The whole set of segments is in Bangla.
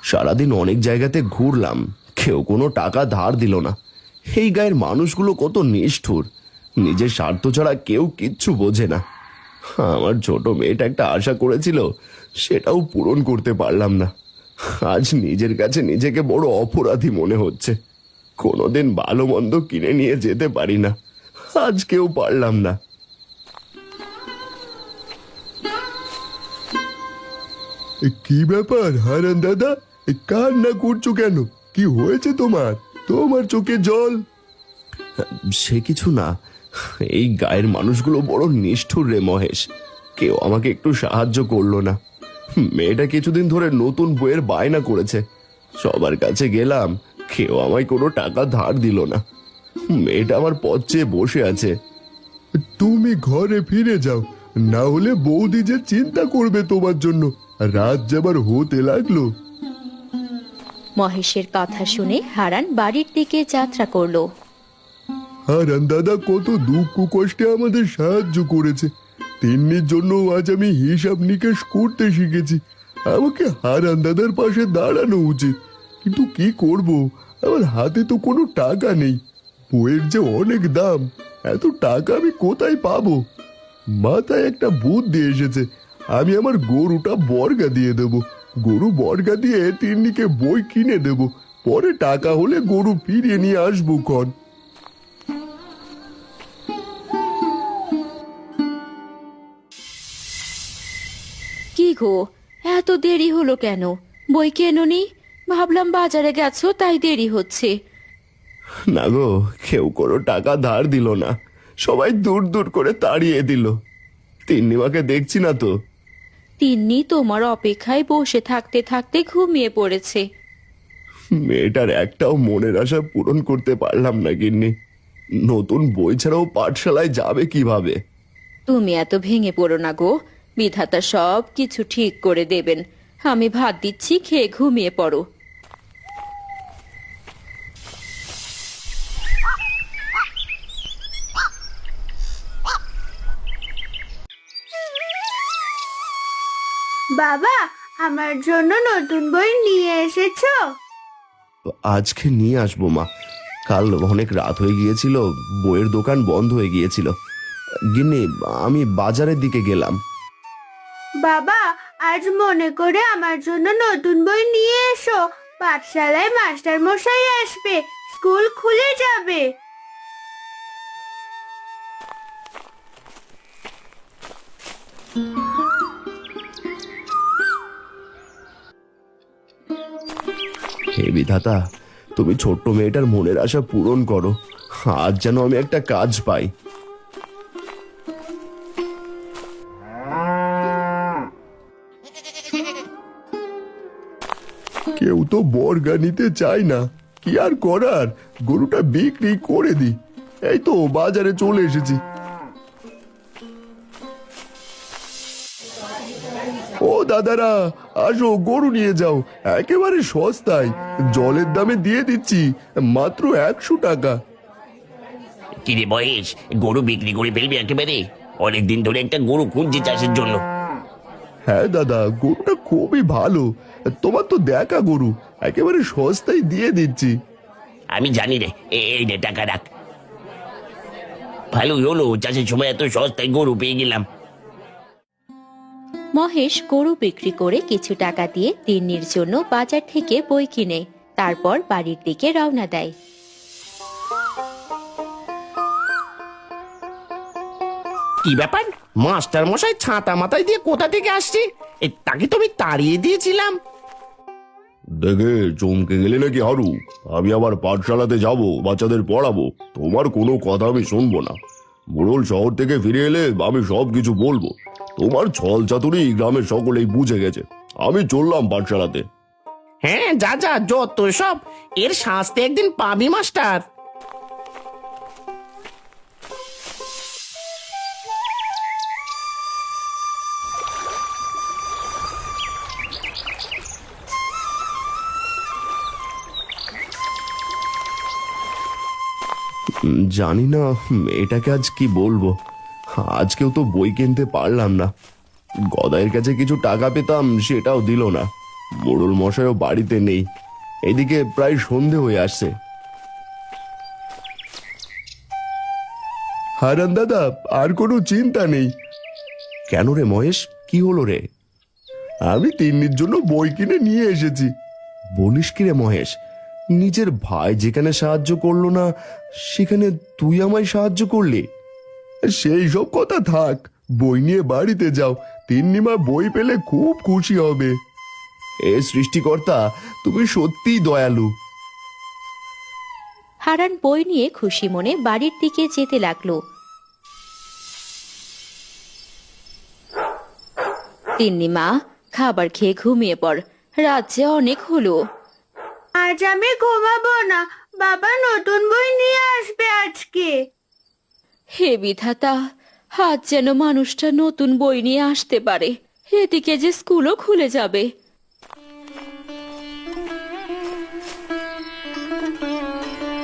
সারাদিন অনেক জায়গাতে ঘুরলাম, কেউ কোনো টাকা ধার দিল না। এই গায়ের মানুষগুলো কত নিষ্ঠুর, নিজের স্বার্থ ছাড়া কেউ কিচ্ছু বোঝে না। আমার ছোট মেয়েটা একটা আশা করেছিল, সেটাও পূরণ করতে পারলাম না। আজ নিজের কাছে নিজেকে বড় অপরাধী মনে হচ্ছে। কোনোদিন ভালো মন্দ কিনে নিয়ে যেতে পারি না, আজকেও পারলাম না। কি ব্যাপার হারান দাদা, কান্না করছো কেন? কি হয়েছে তোমার? তোমার চোখে জল? সে কিছু না, এই গায়ের মানুষগুলো বড় নিষ্ঠুর রে মহেশ। কেউ আমাকে একটু সাহায্য করলো না। মেয়েটা কিছুদিন ধরে নতুন বইয়ের বায়না করেছে, সবার কাছে গেলাম, কেউ আমায় কোনো টাকা ধার দিল না। মেয়েটা আমার পথ চেয়ে বসে আছে। তুমি ঘরে ফিরে যাও, না হলে বৌদি যে চিন্তা করবে তোমার জন্য। রাত যাবার হতে লাগলো। মহেশের কথা শুনে হারান বাড়ির দিকে যাত্রা করলো। হারান দাদা কত দুঃখ কষ্টে আমাদের সাহায্য করেছে। তিন্নির জন্য আজ আমি হিসাব নিকাশ করতে শিখেছি। আমাকে হারান দাদার পাশে দাঁড়ানো উচিত, কিন্তু কি করব, আমার হাতে তো কোনো টাকা নেই। বইয়ের যে অনেক দাম, এত টাকা আমি কোথায় পাবো? মাথায় একটা বুদ্ধি এসেছে, আমি আমার গরুটা বর্গা দিয়ে দেব। গরু বর্গা দিয়ে তিন্নিকে বই কিনে দেব, পরে টাকা হলে গরু ফিরিয়ে নিয়ে আসবো কন। কি গো, এত দেরি হলো কেন? বই কেননি? ভাবলাম বাজারে গেছো তাই দেরি হচ্ছে। না গো, কেউ কোনো টাকা ধার দিল না, সবাই দূর দূর করে তাড়িয়ে দিল। তিন্নিমাকে দেখছি না তো। তিন্নি তোমার অপেক্ষায় বসে থাকতে থাকতে ঘুমিয়ে পড়েছে। মেয়েটার একটাও মনের আশা পূরণ করতে পারলাম না গিন্নি। নতুন বই ছাড়াও পাঠশালায় যাবে কিভাবে? তুমি এত ভেঙে পড়ো না গো, বিধাতা সব কিছু ঠিক করে দেবেন। আমি ভাত দিচ্ছি, খেয়ে ঘুমিয়ে পড়ো। বাবা, আমার জন্য নতুন বই নিয়ে এসেছো? আজকে নিয়ে আসবো মা, কাল অনেক রাত হয়ে গিয়েছিল, বইয়ের দোকান বন্ধ হয়ে গিয়েছিল। গিন্নি, আমি বাজারের দিকে গেলাম। বাবা, আজ মনে করে আমার জন্য নতুন বই নিয়ে এসো। পাঠশালায় মাস্টার মশাই আসবে, স্কুল খুলে যাবে। হে বিধাতা, তুমি ছোট্ট মেয়েটার মনের আশা পূরণ করো, আজ যেন আমি একটা কাজ পাই। কেউ তো বর্গা নিতে চায় না, কি আর করার, গরুটা বিক্রি করে দি। এই তো বাজারে চলে এসেছি। ও দাদারা, আসো গরু নিয়ে যাও, একেবারে সস্তায়, জলের দামে দিয়ে দিচ্ছি, মাত্র 100 টাকা। কিরে বয়স, গরু বিক্রি করে ফেলবি একেবারে? অনেকদিন ধরে একটা গরু খুঁজছি চাষের জন্য। হ্যাঁ দাদা, গরুটা খুবই ভালো, তোমার তো দেখা গরু, একেবারে সস্তায় দিয়ে দিচ্ছি। আমি জানি রে, এই রে টাকা রাখ। ভালোই হলো, চাষের সময় এত সস্তায় গরু পেয়ে গেলাম। মহেশ গরু বিক্রি করে কিছু টাকা দিয়ে তিন্নির জন্য বাজার থেকে বই কিনে তারপর বাড়ির দিকে রওনা দেয়। কি ব্যাপার, মাস্টার মশাই ছাতা মাথায় দিয়ে কোথা থেকে আসছে? তাকে তো আমি তাড়িয়ে দিয়েছিলাম। দেখে চমকে গেলে নাকি হারু? আমি আবার পাঠশালাতে যাব, বাচ্চাদের পড়াবো, তোমার কোনো কথা আমি শুনবো না। মোড়ল শহর থেকে ফিরে এলে আমি সব কিছু বলবো। তোমার ছল চাতুরি গ্রামের সকলেই বুঝে গেছে। আমি চললাম পাঠশালাতে। হ্যাঁ, যা যা, যত সব, এর শাস্তি একদিন পাবি মাস্টার। জানি না মেয়েটাকে আজ কি বলবো। আজকেও তো বই কিনতে পারলাম না। গদাইয়ের কাছে কিছু টাকা পেতাম, সেটাও দিল না। মোড়ল মশাইও বাড়িতে নেই। এদিকে প্রায় সন্ধে হয়ে আসছে। হারান দাদা, আর কোনো চিন্তা নেই। কেন রে মহেশ, কি হলো রে? আমি তিন্নির জন্য বই কিনে নিয়ে এসেছি। বলিস কি রে মহেশ, নিজের ভাই যেখানে সাহায্য করলো না সেখানে তুই আমায় সাহায্য করলি? সেই সব কথা থাক, বই নিয়ে বাড়িতে যাও। তিন্নিমা বই পেলে খুব খুশি হবে। এ সৃষ্টিকর্তা, তুমি সত্যিই দয়ালু। হারান বই নিয়ে খুশি মনে বাড়ির দিকে যেতে লাগলো। তিন্নি মা, খাবার খেয়ে ঘুমিয়ে পড়, রাত যে অনেক হলো। আজ আমি ঘুমাবো না, বাবা নতুন বই নিয়ে আসবে আজকে। হে বিধাতা, আজ যেন মানুষটা নতুন বই নিয়ে আসতে পারে, এদিকে যে স্কুলও খুলে যাবে।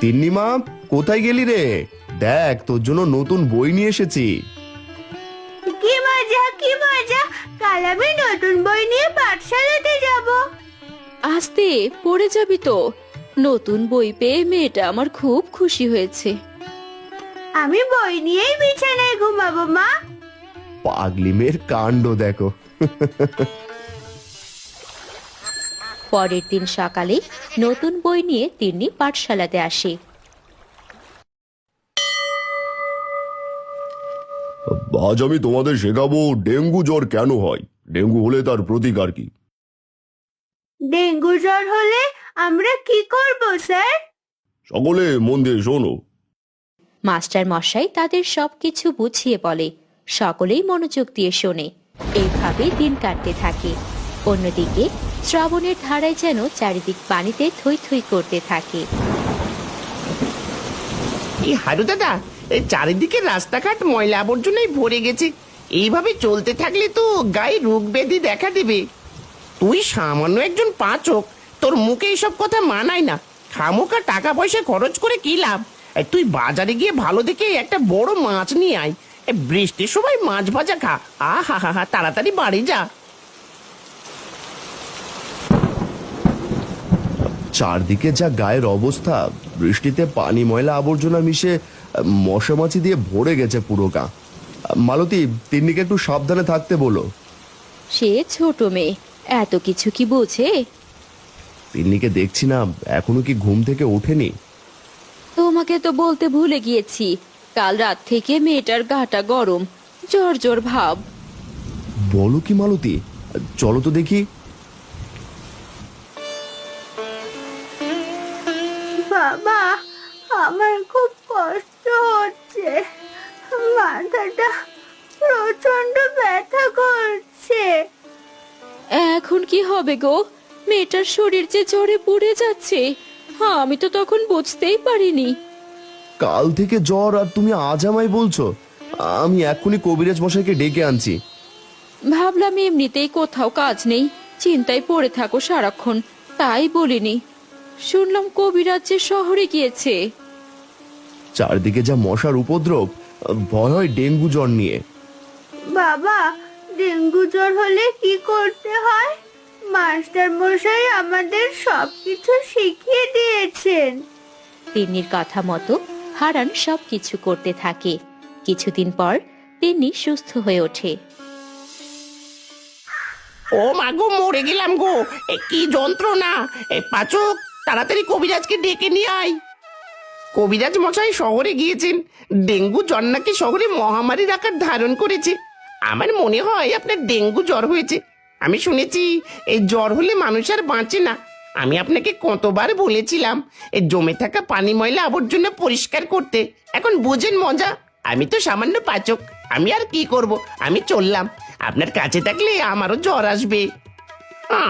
তিন্নি মা, কোথায় গেলি রে? দেখ, তোর জন্য নতুন বই নিয়ে এসেছি। কি মজা, কি মজা! কাল আমি নতুন বই নিয়ে পাঠশালাতে যাব। আস্তে, পড়ে যাবি তো। নতুন বই পেয়ে মেয়েটা আমার খুব খুশি হয়েছে। আমি বই নিয়েই বিছানায় ঘুমাবো মা। পাগলি মেয়ের কাণ্ড দেখো। পরের দিন সকালে নতুন বই নিয়ে তিন্নি পাঠশালাতে আসে। আজ আমি তোমাদের শেখাবো ডেঙ্গু জ্বর কেন হয়, ডেঙ্গু হলে তার প্রতিকার কি। ডেঙ্গু জ্বর হলে আমরা কি করব স্যার? সকলে মন দিয়ে শোনো। মাস্টার মশাই তাদের সবকিছু বুঝিয়ে বলে, সকলেই মনোযোগ দিয়ে শোনে। এইভাবে দিন কাটতে থাকে। অন্যদিকে শ্রাবণের ধারায় যেন চারিদিক পানিতে থই থই করতে থাকে। এই হারু দাদা, এই চারিদিকে রাস্তাঘাট ময়লা আবর্জনায় ভরে গেছে। এইভাবে চলতে থাকলে তো গায়ে রোগ ব্যাধি দেখা দিবে। তুই সামান্য একজন পাচক, তোর মুখে এইসব কথা মানায় না। খামোকা টাকা পয়সা খরচ করে কি লাভ? তুই বাজারে গিয়ে ভালো দেখে একটা বড় মাছ নিয়ে আয়। বৃষ্টির সময় মাছ ভাজা খা। আহা হা হা, তাড়াতাড়ি বাড়ি যা। চারদিকে যা গায়ের অবস্থা, বৃষ্টিতে পানি ময়লা আবর্জনা মিশে মশা মাছি দিয়ে ভরে গেছে পুরো গা। মালতী, তিন্নিকে একটু সাবধানে থাকতে বলো। সে ছোট মেয়ে, এত কিছু কি বোঝে? তিন্নিকে দেখছি না, এখনো কি ঘুম থেকে ওঠেনি? তোমাকে তো বলতে ভুলে গিয়েছি, কাল রাত থেকে মেয়েটার গাটা গরম, জ্বর জ্বর ভাব। বলো কি মালতী, চলো তো দেখি। বাবা, আমার খুব কষ্ট হচ্ছে, মাথাটা প্রচন্ড ব্যথা করছে। এখন কি হবে গো? মেয়েটার শরীর যে জ্বরে পুড়ে যাচ্ছে, আমি তো তখন বুঝতেই পারিনি। কাল থেকে জ্বর আর তুমি আজ আমায় বলছো? আমি এক্ষুনি কবিরাজ মশাইকে ডেকে আনছি। ভাবলাম এমনিতেই কোথাও কাজ নেই, চিন্তায় পড়ে থাকো সারাক্ষণ, তাই বলিনি। শুনলাম কবিরাজ যে শহরে গিয়েছে। চারদিকে যা মশার উপদ্রব, ভয় হয় ডেঙ্গু জ্বর নিয়ে। বাবা, ডেঙ্গু জ্বর হলে কি করতে হয়? মাস্টার মশাই আমাদের সবকিছু শিখিয়ে দিয়েছেন। তিন্নির কথা মতো হারান সবকিছু করতে থাকে। কিছুদিন পর তিন্নি সুস্থ হয়ে ওঠে। ও মা গো, মরে গেলাম গো! কি যন্ত্রণা! পাচক, তাড়াতাড়ি কবিরাজকে ডেকে নিয়ে আয়। কবিরাজ মশাই শহরে গিয়েছেন। ডেঙ্গু জ্বর নাকি শহরে মহামারীর আকার ধারণ করেছে। আমার মনে হয় আপনার ডেঙ্গু জ্বর হয়েছে। আমি শুনেছি এই জ্বর হলে মানুষ আর বাঁচে না। আমি আপনাকে কতবার বলেছিলাম এই জমে থাকা পানি ময়লা আবর্জনা পরিষ্কার করতে। এখন বুঝেন মজা? আমি তো সামান্য পাচক, আমি আর কি করব? আমি চললাম। আপনার কাছে থাকলে আমারও জ্বর আসবে।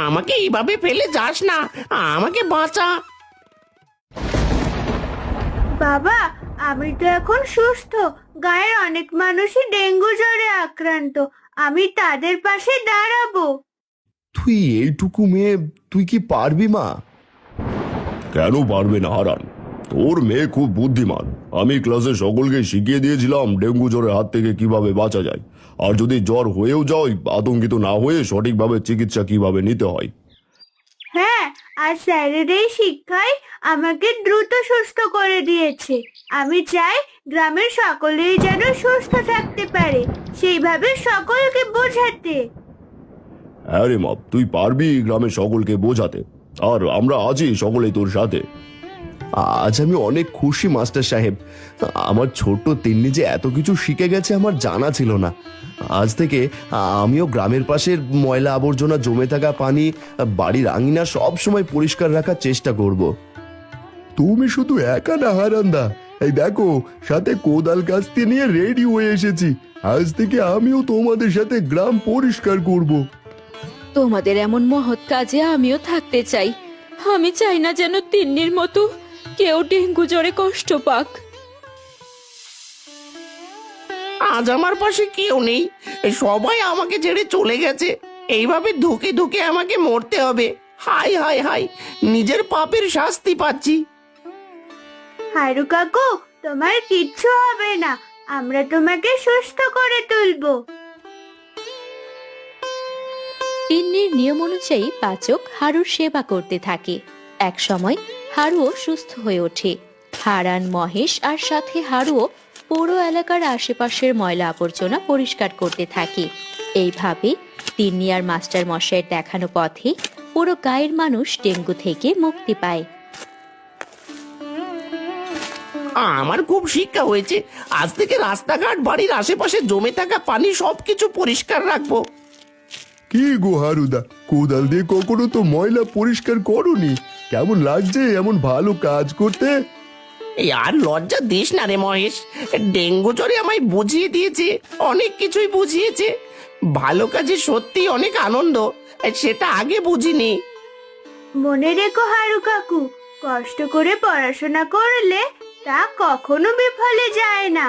আমাকে এইভাবে ফেলে যাস না, আমাকে বাঁচা। বাবা, আমি তো এখন সুস্থ। গায়ের অনেক মানুষই ডেঙ্গু জ্বরে আক্রান্ত, আমি তাদের পাশে দাঁড়াবো। তুই এইটুকু মেয়ে, তুই কি পারবি মা? কেন পারবে না হারান? তোর মেয়ে খুব বুদ্ধিমান। আমি ক্লাসে সকলকে শিখিয়ে দিয়েছিলাম ডেঙ্গু জ্বরের হাত থেকে কিভাবে বাঁচা যায়, আর যদি জ্বর হয়েও যায় আতঙ্কিত না হয়ে সঠিকভাবে চিকিৎসা কিভাবে নিতে হয়। আর স্যারের এই শিক্ষাই আমাকে দ্রুত সুস্থ করে দিয়েছে। আমি চাই গ্রামের সকলেই যেন সুস্থ থাকতে পারে, সেইভাবে সকলকে বোঝাতে। আরে মা, তুই পারবি গ্রামের সকলকে বোঝাতে, আর আমরা আছি সকলেই তোর সাথে। আজ আমি অনেক খুশি মাস্টার সাহেব। আমার ছোট্ট তিন্নি যে এত কিছু শিখে গেছে আমার জানা ছিল না। আজ থেকে আমিও গ্রামের পাশের ময়লা আবর্জনা, জমে থাকা পানি, বাড়ির আঙিনা সব সময় পরিষ্কার রাখার চেষ্টা করব। তুমি শুধু একা না হারান্দা, এই দেখো সাথে কোদাল কাস্তে নিয়ে রেডি হয়ে এসেছি। আজ থেকে আমিও তোমাদের সাথে গ্রাম পরিষ্কার করব। তোমাদের এমন মহৎ কাজে আমিও থাকতে চাই। আমি চাই না যেন তিন্নির মতো কেউ ডেঙ্গু জ্বরে কষ্ট পাক। আজ আমার পাশে কেউ নেই, সবাই আমাকে ছেড়ে চলে গেছে। এইভাবে ধুকে ধুকে আমাকে মরতে হবে। হাই হাই হাই, নিজের পাপের শাস্তি পাচ্ছি। হারু কাকু, তোমার কিচ্ছু হবে না, আমরা তোমাকে সুস্থ করে তুলবো। তিন্নির নিয়ম অনুযায়ী পাচক হারুর সেবা করতে থাকে। এক সময় হারুও সুস্থ হয়ে ওঠে। হারান, মহেশ আর সাথে হারুও পুরো এলাকার আশেপাশের ময়লা আবর্জনা পরিষ্কার করতে থাকে। এইভাবে তিন্নি আর মাস্টার মশাইয়ের দেখানো পথে পুরো গায়ের মানুষ ডেঙ্গু থেকে মুক্তি পায়। আমার খুব শিক্ষা হয়েছে। আজ থেকে রাস্তাঘাট, বাড়ির আশেপাশে জমে থাকা পানি সবকিছু পরিষ্কার রাখবো। কি গো হারুদা, কোদাল দিয়ে কখনো তো ময়লা পরিষ্কার করনি। কেমন লাগছে এমন ভালো কাজ করতে? এই আর লজ্জা দিস না রে মহেশ, ডেঙ্গু জ্বরে আমায় বুঝিয়ে দিয়েছে, অনেক কিছুই বুঝিয়েছে। ভালো কাজে সত্যি অনেক আনন্দ, সেটা আগে বুঝিনি। মনে রেখো হারু কাকু, কষ্ট করে পড়াশোনা করলে তা কখনো বিফলে যায় না।